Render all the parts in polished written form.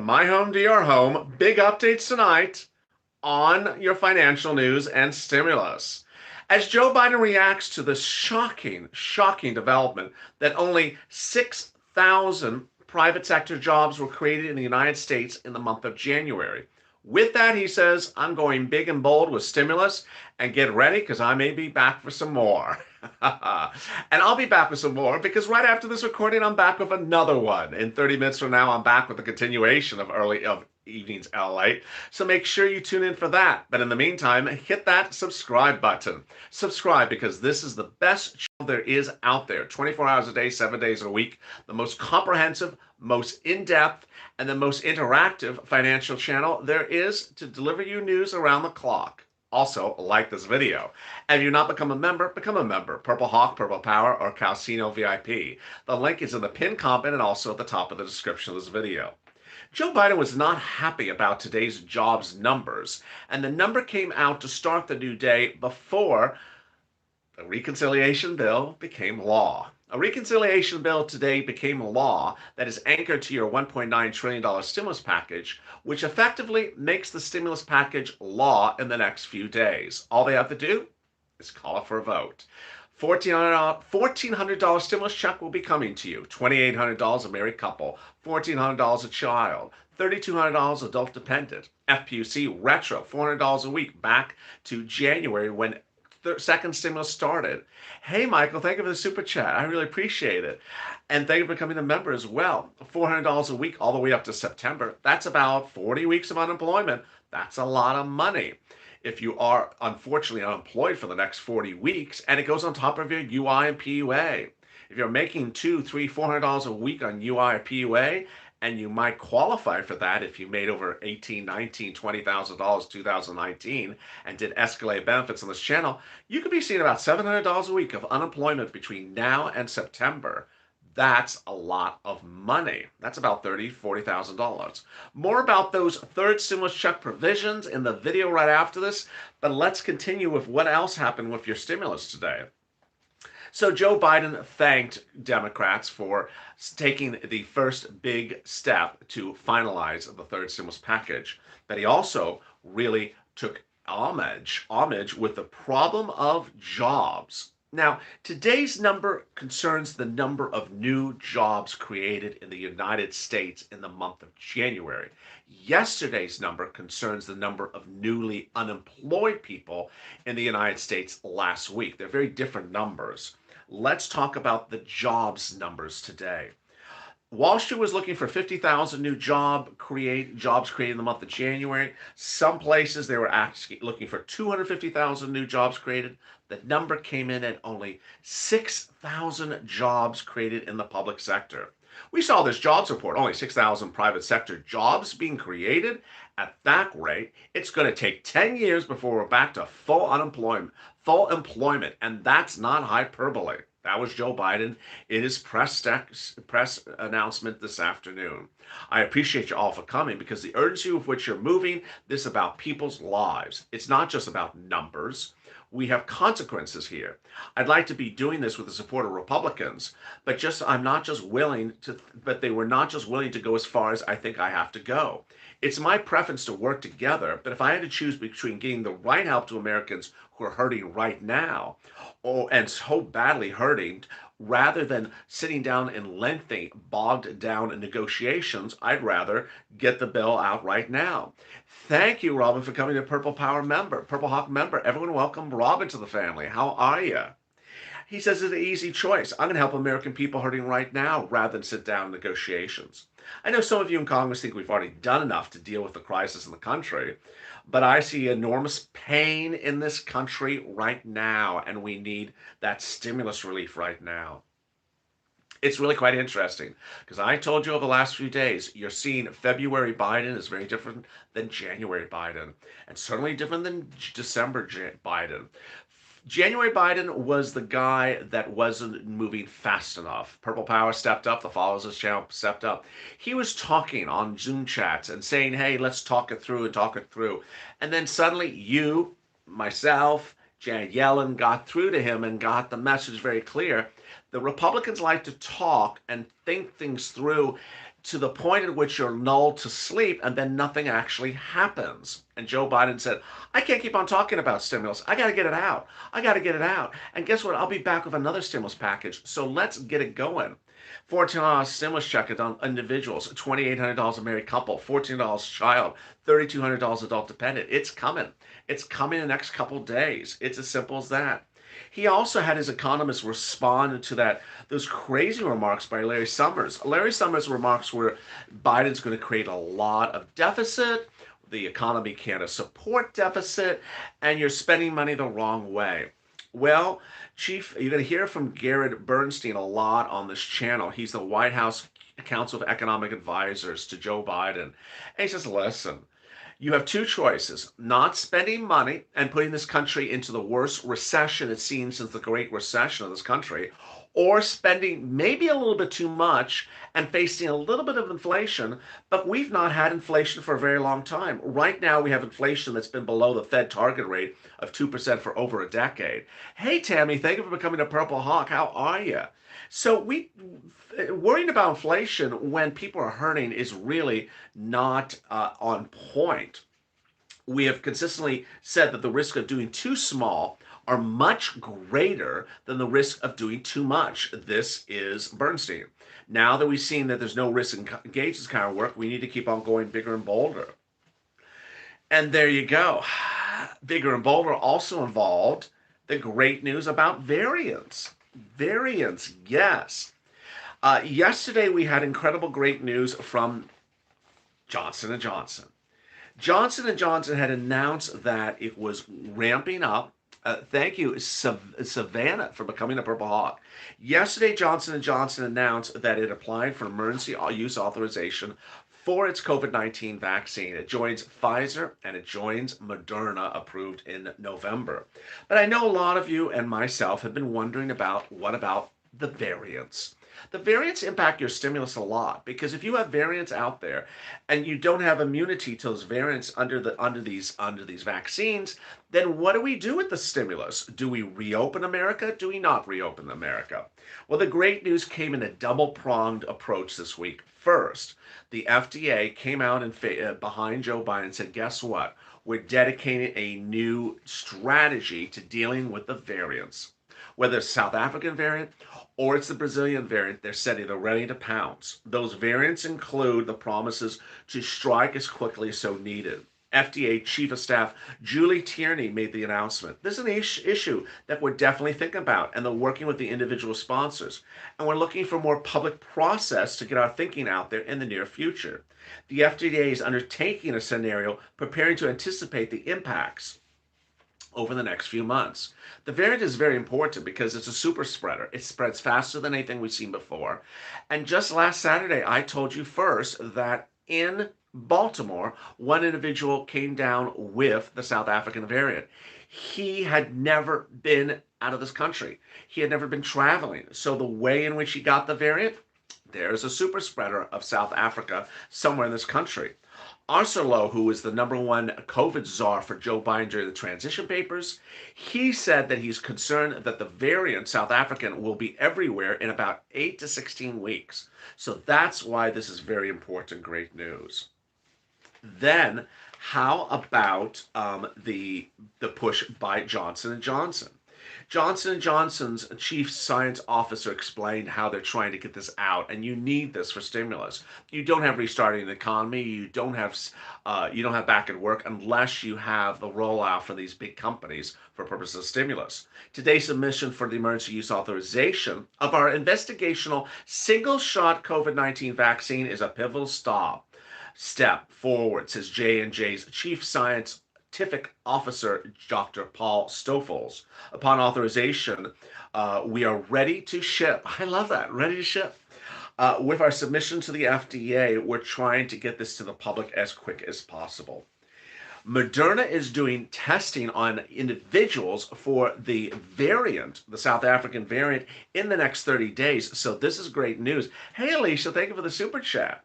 my home to your home, big updates tonight on your financial news and stimulus. As Joe Biden reacts to the shocking development that only 6,000 private sector jobs were created in the United States in the month of January. With that, he says, I'm going big and bold with stimulus, and get ready because I may be back for some more. And I'll be back with some more because right after this recording, I'm back with another one. In 30 minutes from now, I'm back with the continuation of Evenings LA. So make sure you tune in for that. But in the meantime, hit that subscribe button. Subscribe because this is the best show there is out there. 24 hours a day, 7 days a week. The most comprehensive, most in-depth, and the most interactive financial channel there is to deliver you news around the clock. Also, like this video. And if you've not become a member, become a member. Purple Hawk, Purple Power, or Calcino VIP. The link is in the pinned comment and also at the top of the description of this video. Joe Biden was not happy about today's jobs numbers, and the number came out to start the new day before the reconciliation bill became law. A reconciliation bill today became law that is anchored to your $1.9 trillion stimulus package, which effectively makes the stimulus package law in the next few days. All they have to do is call it for a vote. $1,400 stimulus check will be coming to you. $2,800 a married couple. $1,400 a child. $3,200 adult dependent. FPUC retro, $400 a week back to January when second stimulus started. Hey, Michael, thank you for the super chat. I really appreciate it. And thank you for becoming a member as well. $400 a week all the way up to September. That's about 40 weeks of unemployment. That's a lot of money. If you are unfortunately unemployed for the next 40 weeks, and it goes on top of your UI and PUA. If you're making $200, $300, $400 a week on UI or PUA, and you might qualify for that if you made over $18,000, $19,000, $20,000 2019 and did escalate benefits on this channel, you could be seeing about $700 a week of unemployment between now and September. That's a lot of money. That's about $30,000, $40,000. More about those third stimulus check provisions in the video right after this, but let's continue with what else happened with your stimulus today. So Joe Biden thanked Democrats for taking the first big step to finalize the third stimulus package, but he also really took homage with the problem of jobs. Now, today's number concerns the number of new jobs created in the United States in the month of January. Yesterday's number concerns the number of newly unemployed people in the United States last week. They're very different numbers. Let's talk about the jobs numbers today. Wall Street was looking for 50,000 new jobs created in the month of January. Some places they were actually looking for 250,000 new jobs created. The number came in at only 6,000 jobs created in the public sector. We saw this jobs report, only 6,000 private sector jobs being created. At that rate, it's going to take 10 years before we're back to full employment, and that's not hyperbole. That was Joe Biden in his press announcement this afternoon. I appreciate you all for coming because the urgency with which you're moving, this is about people's lives. It's not just about numbers. We have consequences here. I'd like to be doing this with the support of Republicans, but they were not just willing to go as far as I think I have to go. It's my preference to work together, but if I had to choose between getting the right help to Americans who are hurting right now, and so badly hurting, rather than sitting down in lengthy, bogged down negotiations, I'd rather get the bill out right now. Thank you, Robin, for coming to Purple Hawk member. Everyone welcome Robin to the family. How are you? He says it's an easy choice. I'm going to help American people hurting right now rather than sit down in negotiations. I know some of you in Congress think we've already done enough to deal with the crisis in the country, but I see enormous pain in this country right now, and we need that stimulus relief right now. It's really quite interesting because I told you over the last few days, you're seeing February Biden is very different than January Biden, and certainly different than December Biden. January Biden was the guy that wasn't moving fast enough. Purple Power stepped up. The followers of this channel stepped up. He was talking on Zoom chats and saying, hey, let's talk it through. And then suddenly you, myself, Janet Yellen got through to him and got the message very clear. The Republicans like to talk and think things through to the point at which you're lulled to sleep and then nothing actually happens. And Joe Biden said, I can't keep on talking about stimulus. I got to get it out. I got to get it out. And guess what? I'll be back with another stimulus package. So let's get it going. $14 stimulus check on individuals, $2,800 a married couple, $14 child, $3,200 adult dependent. It's coming. It's coming in the next couple days. It's as simple as that. He also had his economists respond to those crazy remarks by Larry Summers. Larry Summers' remarks were Biden's going to create a lot of deficit, the economy can't support deficit, and you're spending money the wrong way. Well, Chief, you're going to hear from Garrett Bernstein a lot on this channel. He's the White House Council of Economic Advisors to Joe Biden. And he says, listen, you have two choices: not spending money and putting this country into the worst recession it's seen since the Great Recession of this country, or spending maybe a little bit too much and facing a little bit of inflation, but we've not had inflation for a very long time. Right now, we have inflation that's been below the Fed target rate of 2% for over a decade. Hey, Tammy, thank you for becoming a Purple Hawk. How are you? So worrying about inflation when people are hurting is really not on point. We have consistently said that the risk of doing too small are much greater than the risk of doing too much. This is Bernstein. Now that we've seen that there's no risk in this kind of work, we need to keep on going bigger and bolder. And there you go. Bigger and bolder also involved the great news about variants. Variants, yes. Yesterday we had incredible great news from Johnson & Johnson. Johnson & Johnson had announced that it was ramping up. Thank you, Savannah, for becoming a Purple Hawk. Yesterday, Johnson & Johnson announced that it applied for emergency use authorization for its COVID-19 vaccine. It joins Pfizer and it joins Moderna, approved in November. But I know a lot of you and myself have been wondering about, what about the variants? The variants impact your stimulus a lot, because if you have variants out there and you don't have immunity to those variants under these vaccines, then what do we do with the stimulus? Do we reopen America? Do we not reopen America? Well, the great news came in a double-pronged approach this week. First, the FDA came out and behind Joe Biden and said, guess what? We're dedicating a new strategy to dealing with the variants. Whether it's South African variant or it's the Brazilian variant, they're saying they're ready to pounce. Those variants include the promises to strike as quickly as so needed. FDA Chief of Staff Julie Tierney made the announcement. This is an issue that we're definitely thinking about, and they're working with the individual sponsors. And we're looking for more public process to get our thinking out there in the near future. The FDA is undertaking a scenario preparing to anticipate the impacts over the next few months. The variant is very important because it's a super spreader. It spreads faster than anything we've seen before. And just last Saturday, I told you first that in Baltimore, one individual came down with the South African variant. He had never been out of this country. He had never been traveling. So the way in which he got the variant, there's a super spreader of South Africa somewhere in this country. Arcelor, who was the #1 COVID czar for Joe Biden during the transition papers, he said that he's concerned that the variant South African will be everywhere in about 8 to 16 weeks. So that's why this is very important, great news. Then, how about the push by Johnson & Johnson? Johnson & Johnson's chief science officer explained how they're trying to get this out, and you need this for stimulus. You don't have restarting the economy. You don't have back at work unless you have the rollout for these big companies for purposes of stimulus. Today's submission for the emergency use authorization of our investigational single-shot COVID-19 vaccine is a pivotal step forward, says J&J's chief scientific officer, Dr. Paul Stoffels. Upon authorization, we are ready to ship. I love that, ready to ship. With our submission to the FDA, we're trying to get this to the public as quick as possible. Moderna is doing testing on individuals for the variant, the South African variant, in the next 30 days. So this is great news. Hey, Alicia, thank you for the super chat.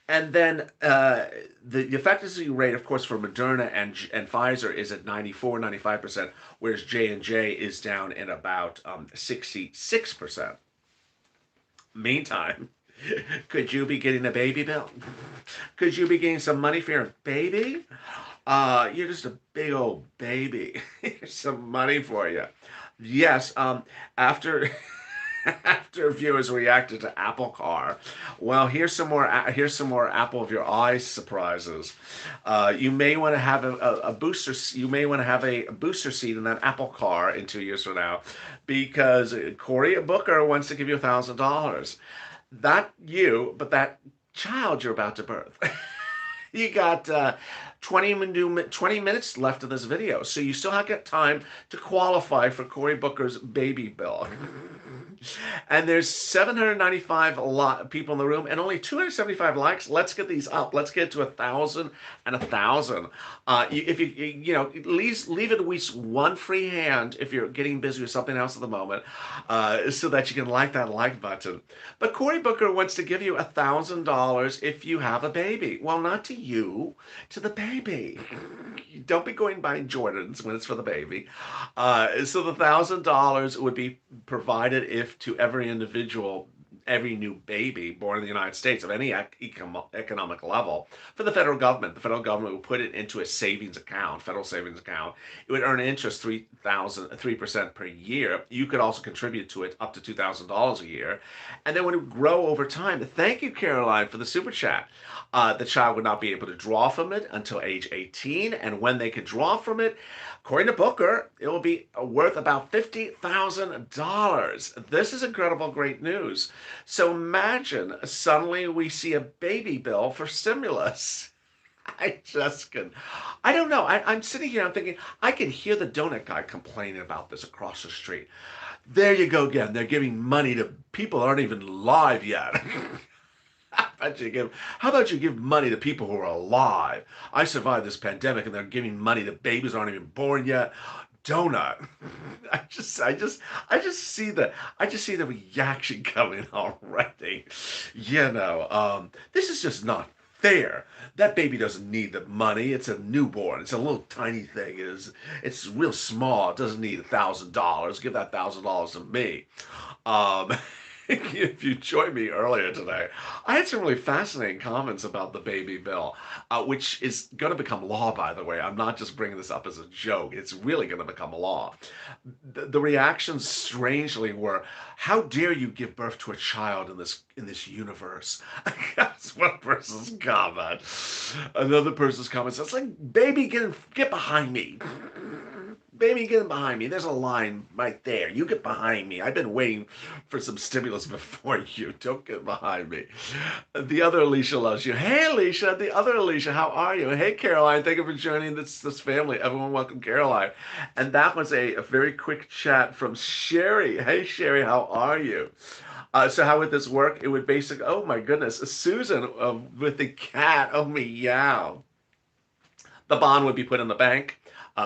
And then the effectiveness rate, of course, for Moderna and Pfizer is at 94, 95%, whereas J&J is down at about 66%. Meantime, Could you be getting a baby bill? Could you be getting some money for your baby? You're just a big old baby. Here's some money for you. Yes, after after viewers reacted to Apple Car, well, here's some more Apple of your eyes surprises. You may want to have a booster. You may want to have a booster seat in that Apple Car in 2 years from now, because Cory Booker wants to give you $1,000. Not you, but that child you're about to birth. You got 20 minutes left of this video, so you still have got time to qualify for Cory Booker's baby bill. And there's 795 people in the room and only 275 likes. Let's get these up. Let's get to 1,000 and 1,000. If leave at least one free hand if you're getting busy with something else at the moment, so that you can like that like button. But Cory Booker wants to give you $1,000 if you have a baby. Well, not to you, to the baby. Don't be going buying Jordans when it's for the baby. So the $1,000 would be provided if to every individual, every new baby born in the United States of any economic level. For the federal government would put it into a savings account, federal savings account. It would earn interest 3% per year. You could also contribute to it up to $2,000 a year, and then when it would grow over time. Thank you, Caroline, for the super chat. The child would not be able to draw from it until age 18, and when they could draw from it, according to Booker, it will be worth about $50,000. This is incredible, great news. So imagine suddenly we see a baby bill for stimulus. I don't know. I'm sitting here, I'm thinking, I can hear the donut guy complaining about this across the street. There you go again. They're giving money to people that aren't even live yet. How about you give money to people who are alive? I survived this pandemic and they're giving money to babies that aren't even born yet. Donut. I just see the reaction coming already. This is just not fair. That baby doesn't need the money. It's a newborn. It's a little tiny thing. It's real small. It doesn't need $1,000. Give that $1,000 to me. If you joined me earlier today, I had some really fascinating comments about the baby bill, which is going to become law, by the way. I'm not just bringing this up as a joke. It's really going to become a law. The reactions, strangely, were, how dare you give birth to a child in this universe? That's one person's comment. Another person's comment says, like, baby, get behind me. Baby, get behind me. There's a line right there. You get behind me. I've been waiting for some stimulus before you. Don't get behind me. The other Alicia loves you. Hey, Alicia. The other Alicia, how are you? Hey, Caroline. Thank you for joining this family. Everyone, welcome Caroline. And that was a very quick chat from Sherry. Hey, Sherry, how are you? So how would this work? It would basically, oh my goodness, Susan with the cat. Oh, meow. The bond would be put in the bank.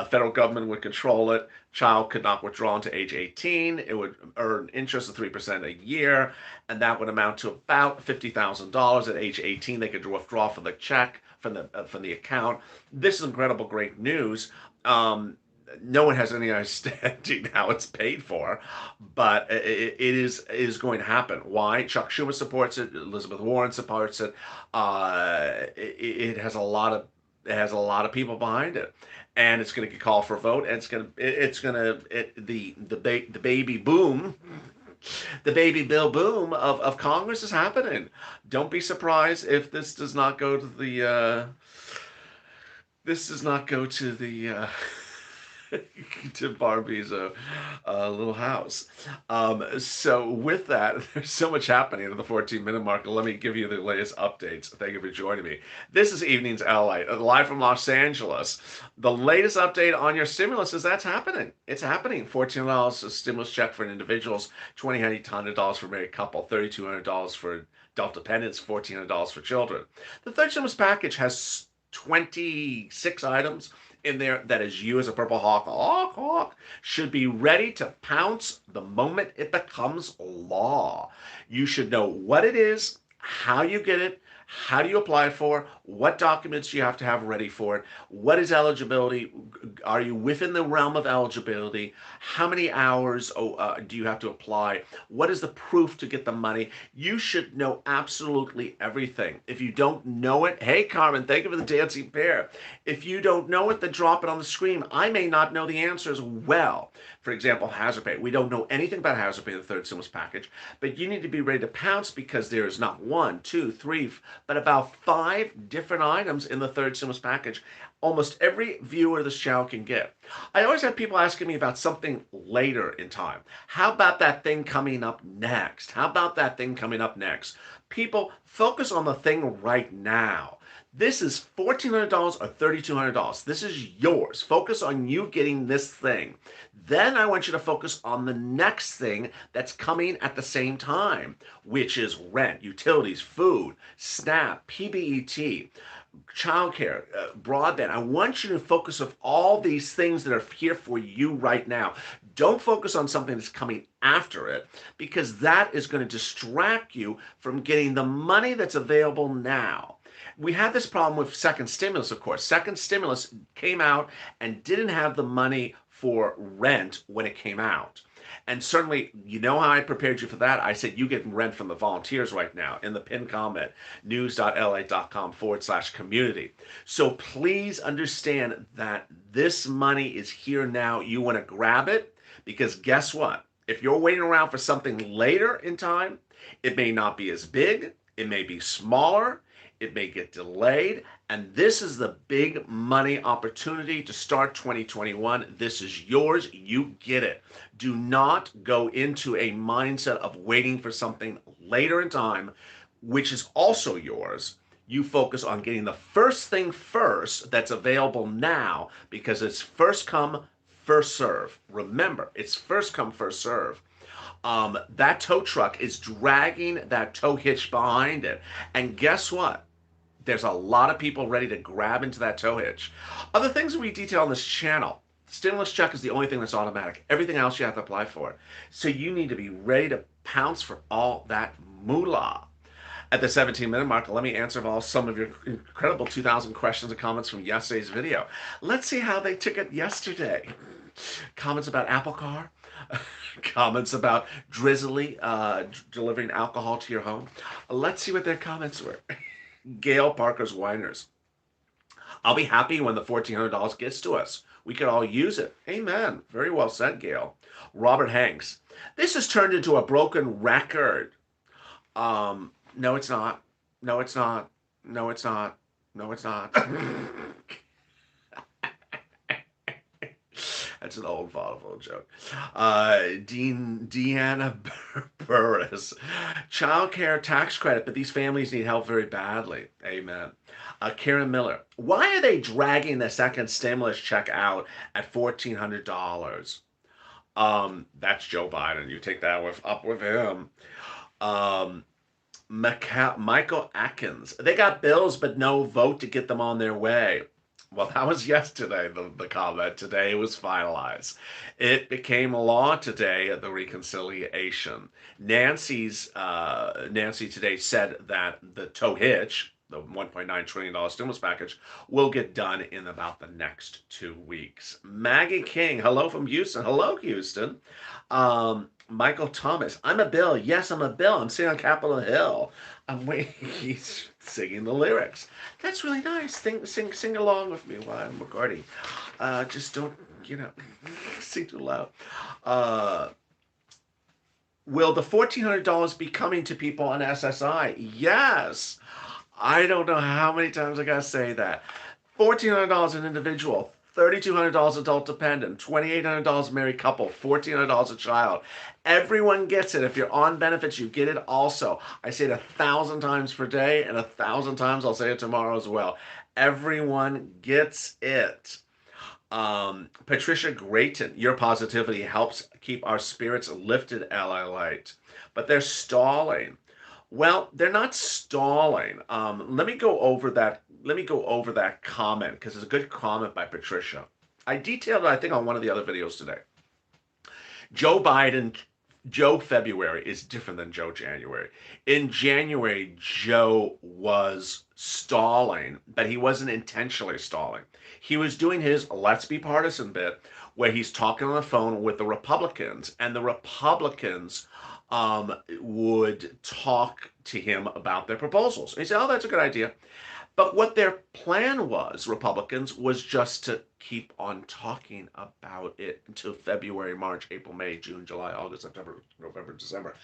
Federal government would control it. Child could not withdraw until age 18. It would earn interest of 3% a year, and that would amount to about $50,000. At age 18, they could withdraw from the check, from the account. This is incredible, great news. No one has any understanding how it's paid for, but it is going to happen. Why? Chuck Schumer supports it. Elizabeth Warren supports it. It has a lot of people behind it. And it's going to get called for a vote, and the baby boom, the baby bill boom of Congress is happening. Don't be surprised if this does not go to the to Barbie's little house. So with that, there's so much happening at the 14-minute mark. Let me give you the latest updates. Thank you for joining me. This is Evenings LA, live from Los Angeles. The latest update on your stimulus is that's happening. It's happening. $1,400 stimulus check for individuals, $2,800 for married couple, $3,200 for adult dependents, $1,400 for children. The third stimulus package has 26 items in there that is you as a purple hawk, should be ready to pounce the moment it becomes law. You should know what it is, how you get it, how do you apply for, What documents do you have to have ready for it? What is eligibility? Are you within the realm of eligibility? How many hours do you have to apply? What is the proof to get the money? You should know absolutely everything. If you don't know it, hey Carmen, thank you for the dancing bear. If you don't know it, then drop it on the screen. I may not know the answer as well. For example, hazard pay. We don't know anything about hazard pay in the third stimulus package, but you need to be ready to pounce because there is not one, two, three, but about 5 different items in the third stimulus package. Almost every viewer of this channel can get. I always have people asking me about something later in time. How about that thing coming up next? How about that thing coming up next? People, focus on the thing right now. This is $1,400 or $3,200. This is yours. Focus on you getting this thing. Then I want you to focus on the next thing that's coming at the same time, which is rent, utilities, food, SNAP, PBET, childcare, broadband. I want you to focus on all these things that are here for you right now. Don't focus on something that's coming after it, because that is going to distract you from getting the money that's available now. We had this problem with second stimulus, of course. Second stimulus came out and didn't have the money for rent when it came out. And certainly, you know how I prepared you for that? I said, you get rent from the volunteers right now in the pinned comment, news.la.com/community. So please understand that this money is here now. You want to grab it, because guess what? If you're waiting around for something later in time, it may not be as big, it may be smaller, it may get delayed, and this is the big money opportunity to start 2021. This is yours. You get it. Do not go into a mindset of waiting for something later in time, which is also yours. You focus on getting the first thing first that's available now, because it's first come, first serve. Remember, it's first come, first serve. That tow truck is dragging that tow hitch behind it. And guess what? There's a lot of people ready to grab into that tow hitch. Other things we detail on this channel. Stimulus check is the only thing that's automatic. Everything else you have to apply for. So you need to be ready to pounce for all that moolah. At the 17-minute mark, let me answer some of your incredible 2,000 questions and comments from yesterday's video. Let's see how they took it yesterday. Comments about Apple Car. Comments about Drizzly delivering alcohol to your home. Let's see what their comments were. Gail Parker's Winers. I'll be happy when the $1,400 gets to us. We could all use it. Amen. Very well said, Gail. Robert Hanks. This has turned into a broken record. No, it's not. No, it's not. No, it's not. No, it's not. That's an old vaudeville joke. Deanna Burris. Child care tax credit, but these families need help very badly. Amen. Karen Miller. Why are they dragging the second stimulus check out at $1,400? That's Joe Biden. You take that up with him. Michael Atkins. They got bills, but no vote to get them on their way. Well, that was yesterday, the comment. Today it was finalized. It became law today at the reconciliation. Nancy today said that the tow hitch, the $1.9 trillion stimulus package, will get done in about the next 2 weeks. Maggie King, hello from Houston. Hello, Houston. Michael Thomas, I'm a Bill. Yes, I'm a Bill. I'm sitting on Capitol Hill. I'm waiting. He's singing the lyrics. That's really nice. Sing along with me while I'm recording. Just don't, sing too loud. Will the $1,400 be coming to people on SSI? Yes. I don't know how many times I gotta say that. $1,400 an individual. $3,200 adult dependent, $2,800 married couple, $1,400 a child. Everyone gets it. If you're on benefits, you get it also. I say it 1,000 times per day, and 1,000 times I'll say it tomorrow as well. Everyone gets it. Patricia Grayton, your positivity helps keep our spirits lifted, LA Light. But they're stalling. Well, they're not stalling. Let me go over that comment, because it's a good comment by Patricia. I detailed it, I think, on one of the other videos today. Joe Biden Joe February is different than Joe January. In January, Joe was stalling, but he wasn't intentionally stalling. He was doing his let's be partisan bit where he's talking on the phone with the Republicans, and the Republicans would talk to him about their proposals. And he said, oh, that's a good idea. But what their plan was, Republicans, was just to keep on talking about it until February, March, April, May, June, July, August, September, November, December.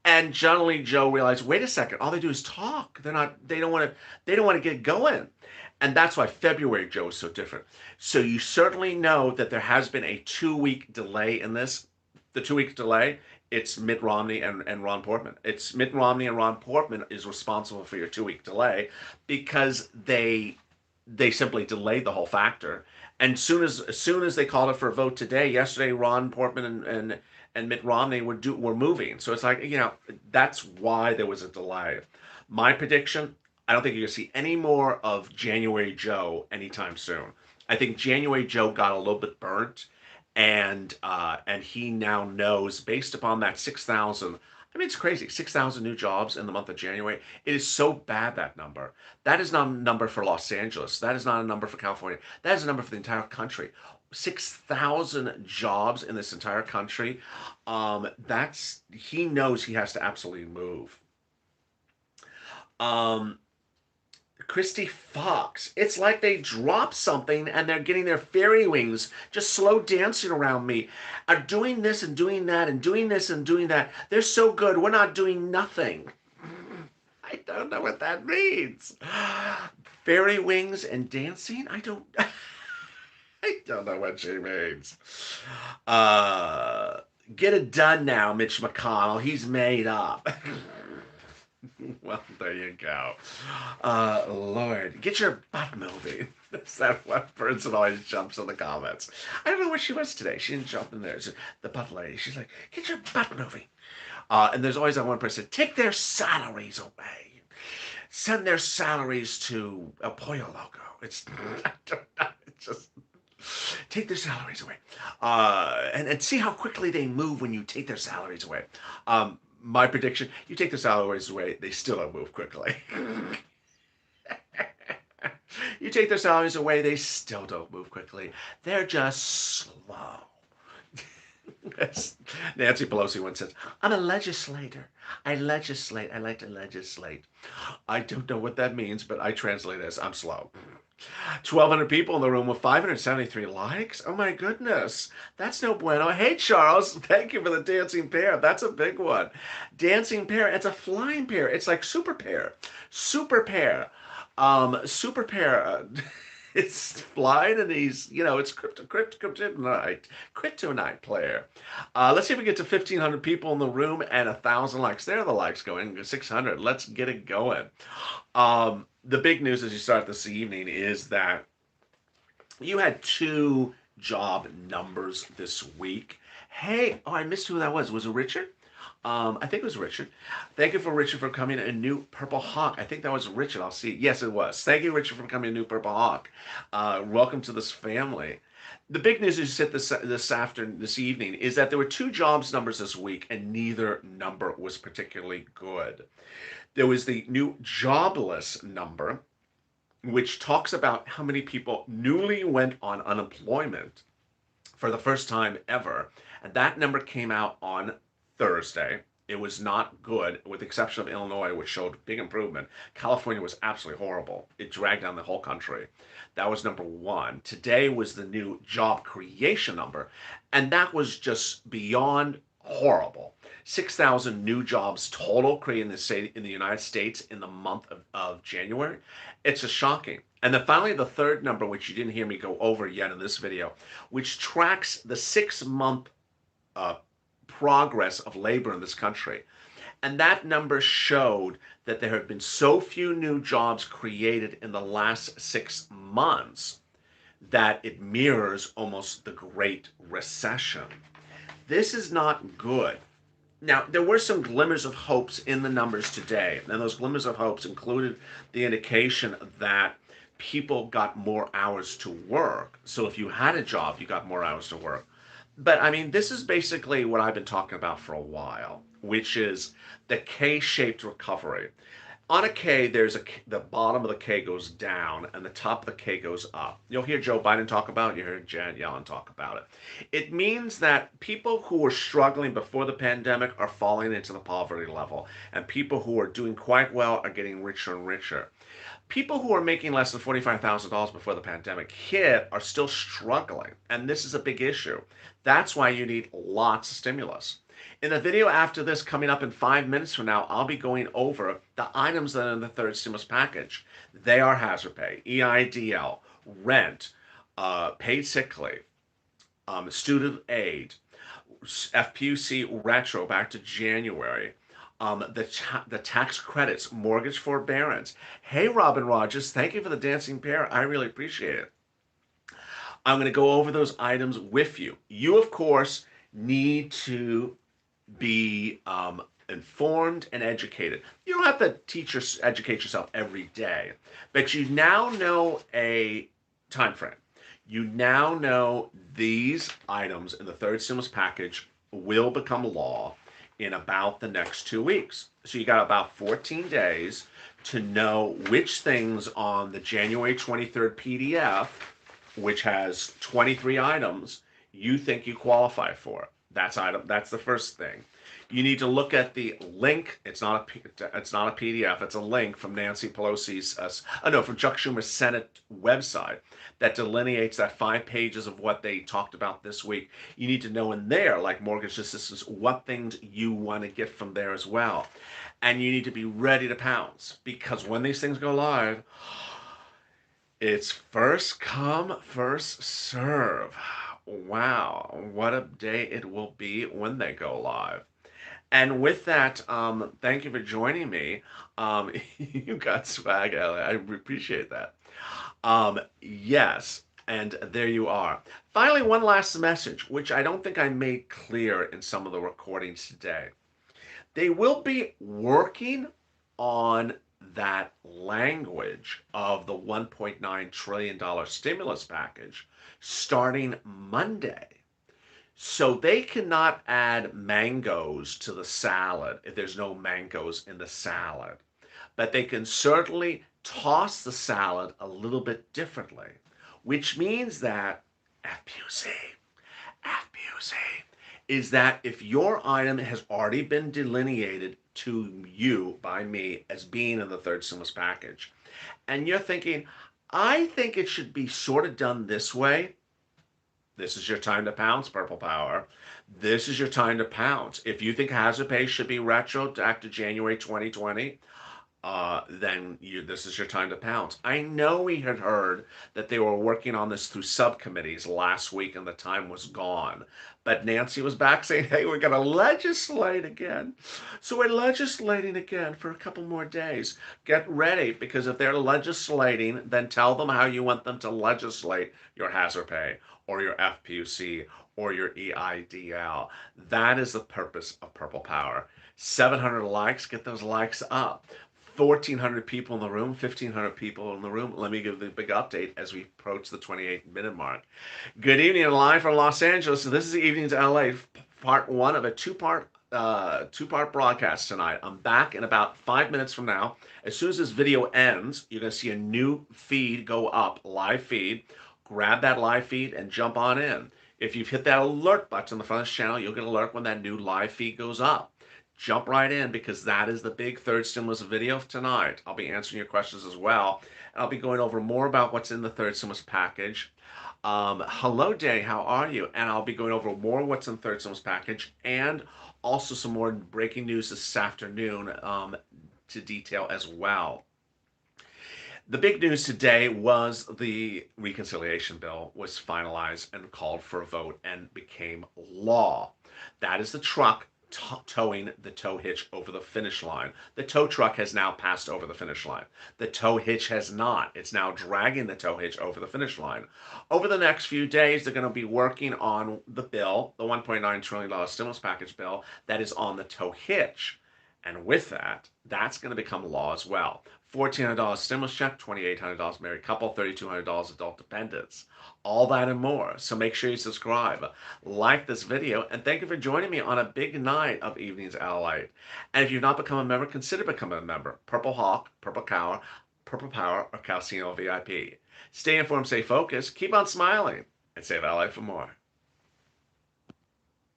And generally Joe realized, wait a second, all they do is talk. They don't want to get going. And that's why February Joe is so different. So you certainly know that there has been a 2 week delay in this. The 2 week delay, it's Mitt Romney and Ron Portman. It's Mitt Romney and Ron Portman is responsible for your 2 week delay because they simply delayed the whole factor. And as soon as they called it for a vote today, yesterday, Ron Portman and Mitt Romney were moving. So it's like, that's why there was a delay. My prediction, I don't think you're gonna see any more of January Joe anytime soon. I think January Joe got a little bit burnt, and he now knows based upon that 6,000. I mean, it's crazy. 6,000 new jobs in the month of January. It is so bad, that number. That is not a number for Los Angeles. That is not a number for California. That is a number for the entire country. 6,000 jobs in this entire country. He knows he has to absolutely move. Um, Christy Fox. It's like they dropped something and they're getting their fairy wings just slow dancing around me. Are doing this and doing that and doing this and doing that. They're so good. We're not doing nothing. I don't know what that means. Fairy wings and dancing? I don't know what she means. Get it done now, Mitch McConnell. He's made up. Well, there you go. Lord, get your butt moving. That's that one person always jumps in the comments. I don't know where she was today. She didn't jump in there. The butt lady. She's like, get your butt moving. And there's always that one person, take their salaries away. Send their salaries to El Pollo Loco. It's, I don't know, it's just, take their salaries away. And see how quickly they move when you take their salaries away. My prediction, you take the salaries away, they still don't move quickly. You take their salaries away, they still don't move quickly. They're just slow. Nancy Pelosi once said, I'm a legislator. I legislate. I like to legislate. I don't know what that means, but I translate as I'm slow. 1,200 people in the room with 573 likes. Oh my goodness. That's no bueno. Hey, Charles. Thank you for the dancing pear. That's a big one. Dancing pear. It's a flying pear. It's like super pear. Super pear. Super pear. It's flying and he's, it's kryptonite player. Let's see if we get to 1,500 people in the room and 1,000 likes. There are the likes going. 600. Let's get it going. The big news as you start this evening is that you had 2 job numbers this week. Hey, I missed who that was. Was it Richard? I think it was Richard. Thank you for Richard for coming. A new Purple Hawk. I think that was Richard. I'll see. Yes, it was. Thank you, Richard, for becoming a new Purple Hawk. Welcome to this family. The big news is that this evening is that there were 2 jobs numbers this week, and neither number was particularly good. There was the new jobless number, which talks about how many people newly went on unemployment for the first time ever. And that number came out on Thursday. It was not good, with the exception of Illinois, which showed big improvement. California was absolutely horrible. It dragged down the whole country. That was number 1. Today was the new job creation number, and that was just beyond horrible. 6,000 new jobs total created in the United States in the month of January. It's just shocking. And then finally, the third number, which you didn't hear me go over yet in this video, which tracks the 6-month progress of labor in this country. And that number showed that there have been so few new jobs created in the last 6 months that it mirrors almost the Great Recession. This is not good. Now, there were some glimmers of hopes in the numbers today, and those glimmers of hopes included the indication that people got more hours to work. So if you had a job, you got more hours to work. But I mean, this is basically what I've been talking about for a while, which is the K-shaped recovery. On a K, the bottom of the K goes down and the top of the K goes up. You'll hear Joe Biden talk about it. You hear Janet Yellen talk about it. It means that people who were struggling before the pandemic are falling into the poverty level, and people who are doing quite well are getting richer and richer. People who are making less than $45,000 before the pandemic hit are still struggling, and this is a big issue. That's why you need lots of stimulus. In the video after this, coming up in 5 minutes from now, I'll be going over the items that are in the third stimulus package. They are hazard pay, EIDL, rent, paid sick leave, student aid, FPUC retro back to January, the tax credits, mortgage forbearance. Hey, Robin Rogers, thank you for the dancing bear. I really appreciate it. I'm going to go over those items with you. You, of course, need to be informed and educated. You don't have to educate yourself every day, but you now know a time frame. You now know these items in the third stimulus package will become law in about the next 2 weeks. So you got about 14 days to know which things on the January 23rd PDF, which has 23 items, you think you qualify for. That's the first thing. You need to look at the link. It's not a PDF. It's a link from Nancy Pelosi's, from Chuck Schumer's Senate website that delineates that 5 pages of what they talked about this week. You need to know in there, like mortgage assistance, what things you want to get from there as well. And you need to be ready to pounce, because when these things go live, it's first come, first serve. Wow, what a day it will be when they go live. And with that, thank you for joining me. You got swag, Ellie. I appreciate that. Yes, and there you are. Finally, one last message, which I don't think I made clear in some of the recordings today. They will be working on that language of the $1.9 trillion stimulus package starting Monday. So they cannot add mangoes to the salad if there's no mangoes in the salad. But they can certainly toss the salad a little bit differently, which means that FPUC is that if your item has already been delineated to you by me as being in the third stimulus package, and you're thinking, I think it should be sort of done this way, this is your time to pounce, Purple Power. This is your time to pounce. If you think hazard pay should be retro back to January 2020, this is your time to pounce. I know we had heard that they were working on this through subcommittees last week and the time was gone. But Nancy was back saying, hey, we're going to legislate again. So we're legislating again for a couple more days. Get ready, because if they're legislating, then tell them how you want them to legislate your hazard pay or your FPUC or your EIDL. That is the purpose of Purple Power. 700 likes, get those likes up. 1,400 people in the room, 1,500 people in the room. Let me give the big update as we approach the 28-minute mark. Good evening, live from Los Angeles. So this is the Evenings LA, part one of a two-part broadcast tonight. I'm back in about 5 minutes from now. As soon as this video ends, you're going to see a new feed go up, live feed. Grab that live feed and jump on in. If you've hit that alert button on the front of this channel, you'll get an alert when that new live feed goes up. Jump right in, because that is the big third stimulus video tonight. I'll be answering your questions as well. And I'll be going over more about what's in the third stimulus package. Hello, Day, how are you? And I'll be going over more what's in the third stimulus package and also some more breaking news this afternoon to detail as well. The big news today was the reconciliation bill was finalized and called for a vote and became law. That is the truck towing the tow hitch over the finish line. The tow truck has now passed over the finish line. The tow hitch has not. It's now dragging the tow hitch over the finish line. Over the next few days, they're going to be working on the bill, the $1.9 trillion stimulus package bill that is on the tow hitch. And with that, that's going to become law as well. $1,400 stimulus check, $2,800 married couple, $3,200 adult dependents. All that and more. So make sure you subscribe, like this video, and thank you for joining me on a big night of Evenings Allied. And if you've not become a member, consider becoming a member. Purple Hawk, Purple Power, or Calcino VIP. Stay informed, stay focused, keep on smiling, and save Allied for more.